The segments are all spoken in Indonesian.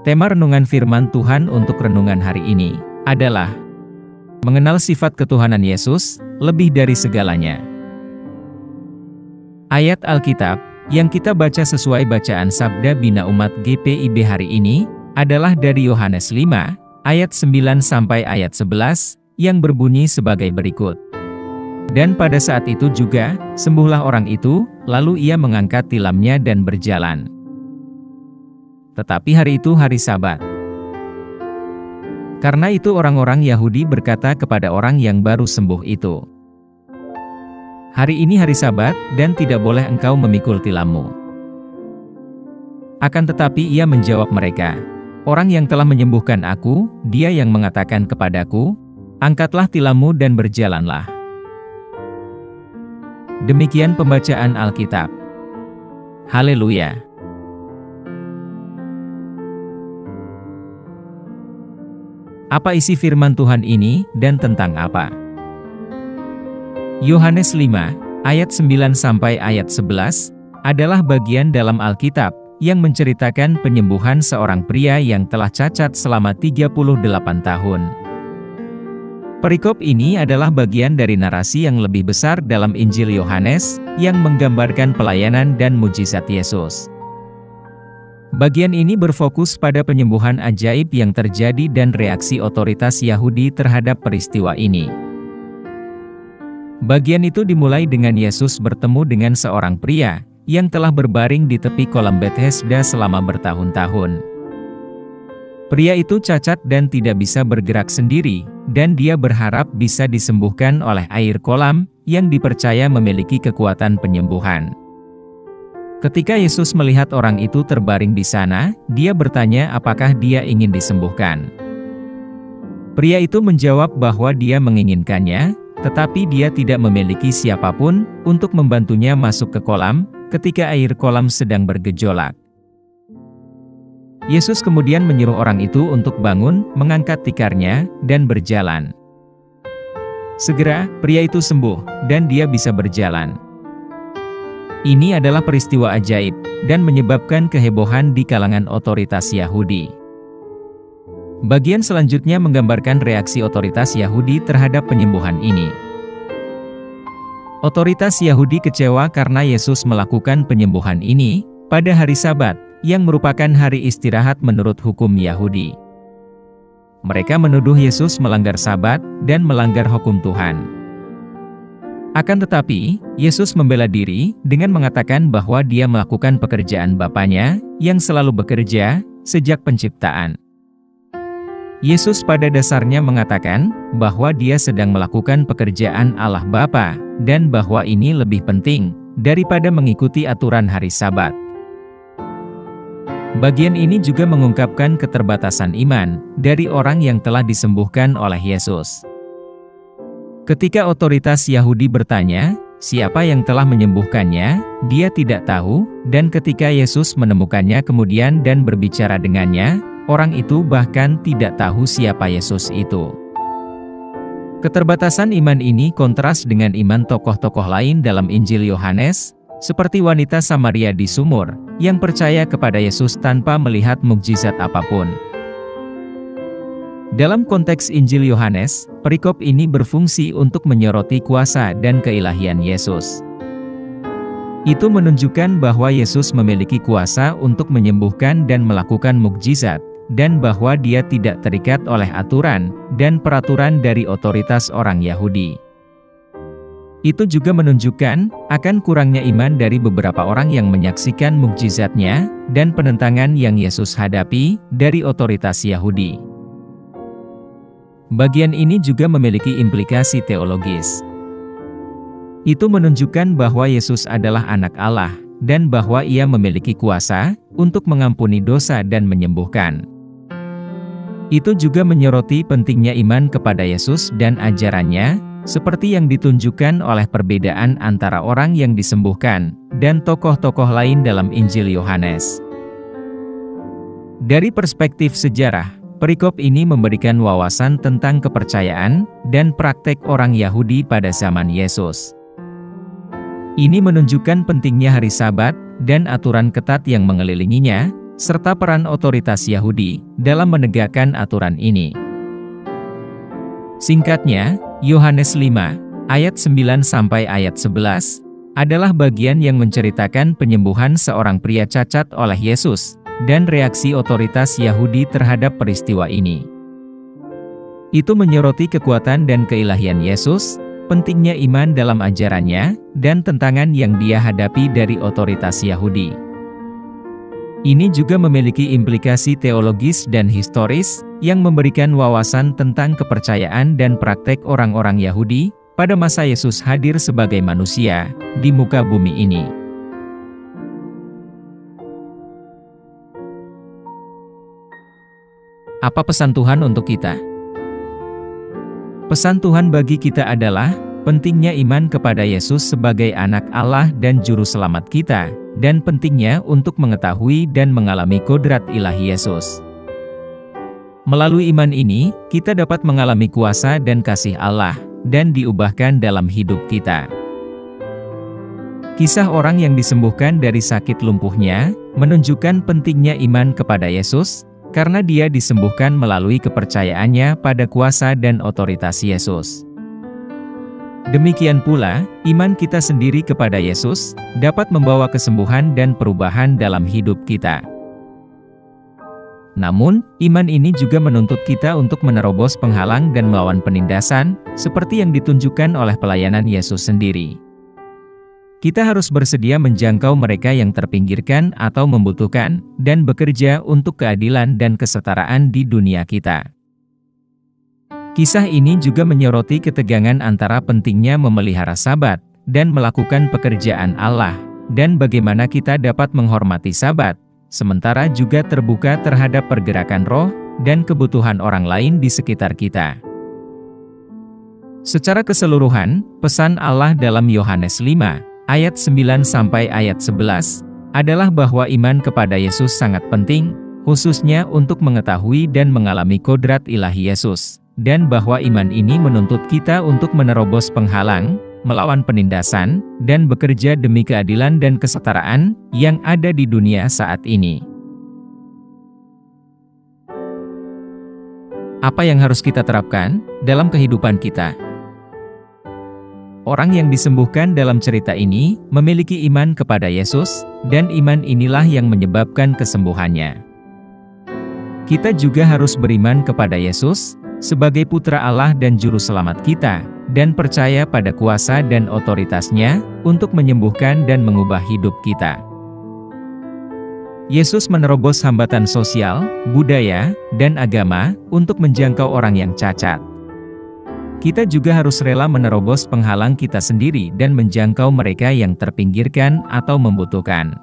Tema renungan firman Tuhan untuk renungan hari ini adalah mengenal sifat ketuhanan Yesus lebih dari segalanya. Ayat Alkitab yang kita baca sesuai bacaan Sabda Bina Umat GPIB hari ini adalah dari Yohanes 5 ayat 9 sampai ayat 11 yang berbunyi sebagai berikut. Dan pada saat itu juga sembuhlah orang itu, lalu ia mengangkat tilamnya dan berjalan. Tetapi hari itu hari Sabat. Karena itu orang-orang Yahudi berkata kepada orang yang baru sembuh itu, "Hari ini hari Sabat dan tidak boleh engkau memikul tilammu." Akan tetapi ia menjawab mereka, "Orang yang telah menyembuhkan aku, dia yang mengatakan kepadaku, angkatlah tilammu dan berjalanlah." Demikian pembacaan Alkitab. Haleluya! Apa isi firman Tuhan ini dan tentang apa? Yohanes 5 ayat 9 sampai ayat 11 adalah bagian dalam Alkitab yang menceritakan penyembuhan seorang pria yang telah cacat selama 38 tahun. Perikop ini adalah bagian dari narasi yang lebih besar dalam Injil Yohanes yang menggambarkan pelayanan dan mujizat Yesus. Bagian ini berfokus pada penyembuhan ajaib yang terjadi dan reaksi otoritas Yahudi terhadap peristiwa ini. Bagian itu dimulai dengan Yesus bertemu dengan seorang pria yang telah berbaring di tepi kolam Bethesda selama bertahun-tahun. Pria itu cacat dan tidak bisa bergerak sendiri, dan dia berharap bisa disembuhkan oleh air kolam yang dipercaya memiliki kekuatan penyembuhan. Ketika Yesus melihat orang itu terbaring di sana, dia bertanya apakah dia ingin disembuhkan. Pria itu menjawab bahwa dia menginginkannya, tetapi dia tidak memiliki siapapun untuk membantunya masuk ke kolam ketika air kolam sedang bergejolak. Yesus kemudian menyuruh orang itu untuk bangun, mengangkat tikarnya, dan berjalan. Segera, pria itu sembuh, dan dia bisa berjalan. Ini adalah peristiwa ajaib, dan menyebabkan kehebohan di kalangan otoritas Yahudi. Bagian selanjutnya menggambarkan reaksi otoritas Yahudi terhadap penyembuhan ini. Otoritas Yahudi kecewa karena Yesus melakukan penyembuhan ini pada hari Sabat, yang merupakan hari istirahat menurut hukum Yahudi. Mereka menuduh Yesus melanggar Sabat dan melanggar hukum Tuhan. Akan tetapi, Yesus membela diri dengan mengatakan bahwa dia melakukan pekerjaan Bapanya yang selalu bekerja sejak penciptaan. Yesus pada dasarnya mengatakan bahwa dia sedang melakukan pekerjaan Allah Bapa dan bahwa ini lebih penting daripada mengikuti aturan hari Sabat. Bagian ini juga mengungkapkan keterbatasan iman dari orang yang telah disembuhkan oleh Yesus. Ketika otoritas Yahudi bertanya, siapa yang telah menyembuhkannya, dia tidak tahu, dan ketika Yesus menemukannya kemudian dan berbicara dengannya, orang itu bahkan tidak tahu siapa Yesus itu. Keterbatasan iman ini kontras dengan iman tokoh-tokoh lain dalam Injil Yohanes, seperti wanita Samaria di sumur, yang percaya kepada Yesus tanpa melihat mukjizat apapun. Dalam konteks Injil Yohanes, perikop ini berfungsi untuk menyoroti kuasa dan keilahian Yesus. Itu menunjukkan bahwa Yesus memiliki kuasa untuk menyembuhkan dan melakukan mukjizat, dan bahwa dia tidak terikat oleh aturan dan peraturan dari otoritas orang Yahudi. Itu juga menunjukkan akan kurangnya iman dari beberapa orang yang menyaksikan mukjizatnya dan penentangan yang Yesus hadapi dari otoritas Yahudi. Bagian ini juga memiliki implikasi teologis. Itu menunjukkan bahwa Yesus adalah anak Allah, dan bahwa ia memiliki kuasa untuk mengampuni dosa dan menyembuhkan. Itu juga menyoroti pentingnya iman kepada Yesus dan ajarannya, seperti yang ditunjukkan oleh perbedaan antara orang yang disembuhkan dan tokoh-tokoh lain dalam Injil Yohanes. Dari perspektif sejarah, perikop ini memberikan wawasan tentang kepercayaan dan praktek orang Yahudi pada zaman Yesus. Ini menunjukkan pentingnya hari Sabat dan aturan ketat yang mengelilinginya, serta peran otoritas Yahudi dalam menegakkan aturan ini. Singkatnya, Yohanes 5, ayat 9 sampai ayat 11, adalah bagian yang menceritakan penyembuhan seorang pria cacat oleh Yesus, dan reaksi otoritas Yahudi terhadap peristiwa ini. Itu menyoroti kekuatan dan keilahian Yesus, pentingnya iman dalam ajarannya, dan tentangan yang dia hadapi dari otoritas Yahudi. Ini juga memiliki implikasi teologis dan historis, yang memberikan wawasan tentang kepercayaan dan praktek orang-orang Yahudi, pada masa Yesus hadir sebagai manusia di muka bumi ini. Apa pesan Tuhan untuk kita? Pesan Tuhan bagi kita adalah pentingnya iman kepada Yesus sebagai anak Allah dan juru selamat kita, dan pentingnya untuk mengetahui dan mengalami kodrat ilahi Yesus. Melalui iman ini, kita dapat mengalami kuasa dan kasih Allah, dan diubahkan dalam hidup kita. Kisah orang yang disembuhkan dari sakit lumpuhnya menunjukkan pentingnya iman kepada Yesus, karena dia disembuhkan melalui kepercayaannya pada kuasa dan otoritas Yesus. Demikian pula, iman kita sendiri kepada Yesus dapat membawa kesembuhan dan perubahan dalam hidup kita. Namun, iman ini juga menuntut kita untuk menerobos penghalang dan melawan penindasan, seperti yang ditunjukkan oleh pelayanan Yesus sendiri. Kita harus bersedia menjangkau mereka yang terpinggirkan atau membutuhkan, dan bekerja untuk keadilan dan kesetaraan di dunia kita. Kisah ini juga menyoroti ketegangan antara pentingnya memelihara Sabat, dan melakukan pekerjaan Allah, dan bagaimana kita dapat menghormati Sabat, sementara juga terbuka terhadap pergerakan roh dan kebutuhan orang lain di sekitar kita. Secara keseluruhan, pesan Allah dalam Yohanes 5, ayat 9 sampai ayat 11, adalah bahwa iman kepada Yesus sangat penting, khususnya untuk mengetahui dan mengalami kodrat ilahi Yesus, dan bahwa iman ini menuntut kita untuk menerobos penghalang, melawan penindasan, dan bekerja demi keadilan dan kesetaraan yang ada di dunia saat ini. Apa yang harus kita terapkan dalam kehidupan kita? Orang yang disembuhkan dalam cerita ini memiliki iman kepada Yesus, dan iman inilah yang menyebabkan kesembuhannya. Kita juga harus beriman kepada Yesus sebagai Putra Allah dan Juru Selamat kita, dan percaya pada kuasa dan otoritasnya untuk menyembuhkan dan mengubah hidup kita. Yesus menerobos hambatan sosial, budaya, dan agama untuk menjangkau orang yang cacat. Kita juga harus rela menerobos penghalang kita sendiri dan menjangkau mereka yang terpinggirkan atau membutuhkan.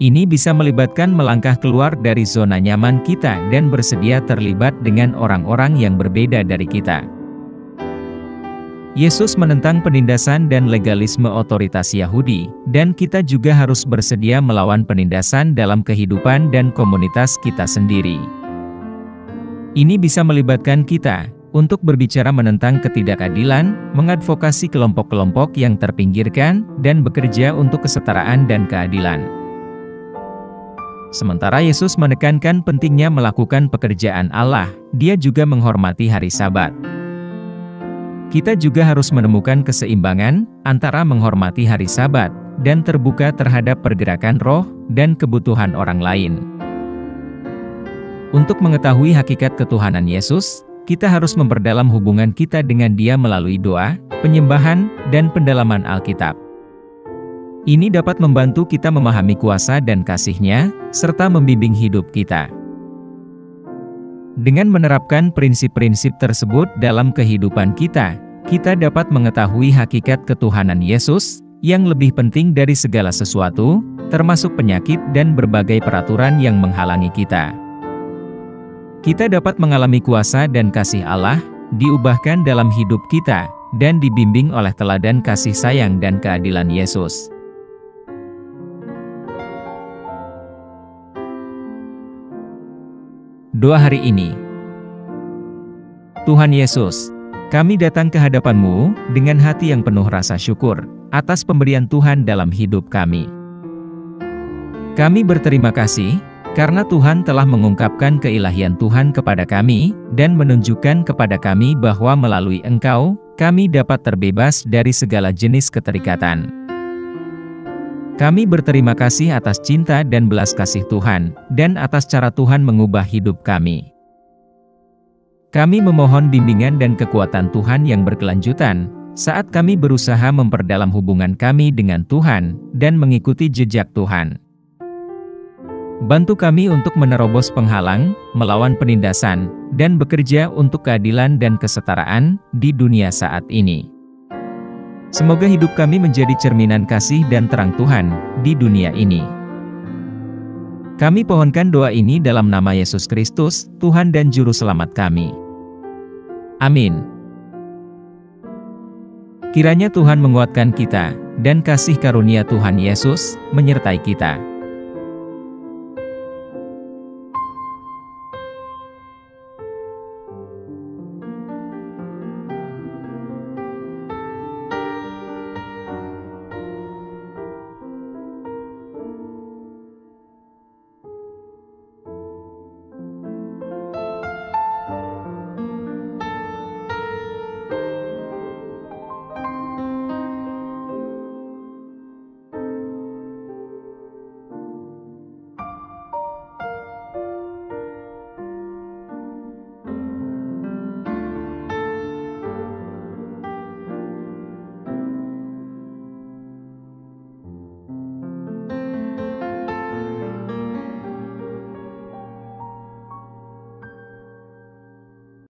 Ini bisa melibatkan melangkah keluar dari zona nyaman kita dan bersedia terlibat dengan orang-orang yang berbeda dari kita. Yesus menentang penindasan dan legalisme otoritas Yahudi, dan kita juga harus bersedia melawan penindasan dalam kehidupan dan komunitas kita sendiri. Ini bisa melibatkan kita untuk berbicara menentang ketidakadilan, mengadvokasi kelompok-kelompok yang terpinggirkan, dan bekerja untuk kesetaraan dan keadilan. Sementara Yesus menekankan pentingnya melakukan pekerjaan Allah, Dia juga menghormati hari Sabat. Kita juga harus menemukan keseimbangan antara menghormati hari Sabat dan terbuka terhadap pergerakan roh dan kebutuhan orang lain. Untuk mengetahui hakikat ketuhanan Yesus, kita harus memperdalam hubungan kita dengan Dia melalui doa, penyembahan, dan pendalaman Alkitab. Ini dapat membantu kita memahami kuasa dan kasih-Nya, serta membimbing hidup kita. Dengan menerapkan prinsip-prinsip tersebut dalam kehidupan kita, kita dapat mengetahui hakikat ketuhanan Yesus, yang lebih penting dari segala sesuatu, termasuk penyakit dan berbagai peraturan yang menghalangi kita. Kita dapat mengalami kuasa dan kasih Allah, diubahkan dalam hidup kita, dan dibimbing oleh teladan kasih sayang dan keadilan Yesus. Doa hari ini. Tuhan Yesus, kami datang ke hadapan-Mu dengan hati yang penuh rasa syukur atas pemberian Tuhan dalam hidup kami. Kami berterima kasih, karena Tuhan telah mengungkapkan keilahian Tuhan kepada kami, dan menunjukkan kepada kami bahwa melalui Engkau, kami dapat terbebas dari segala jenis keterikatan. Kami berterima kasih atas cinta dan belas kasih Tuhan, dan atas cara Tuhan mengubah hidup kami. Kami memohon bimbingan dan kekuatan Tuhan yang berkelanjutan, saat kami berusaha memperdalam hubungan kami dengan Tuhan, dan mengikuti jejak Tuhan. Bantu kami untuk menerobos penghalang, melawan penindasan, dan bekerja untuk keadilan dan kesetaraan di dunia saat ini. Semoga hidup kami menjadi cerminan kasih dan terang Tuhan di dunia ini. Kami pohonkan doa ini dalam nama Yesus Kristus, Tuhan dan Juru Selamat kami. Amin. Kiranya Tuhan menguatkan kita, dan kasih karunia Tuhan Yesus menyertai kita.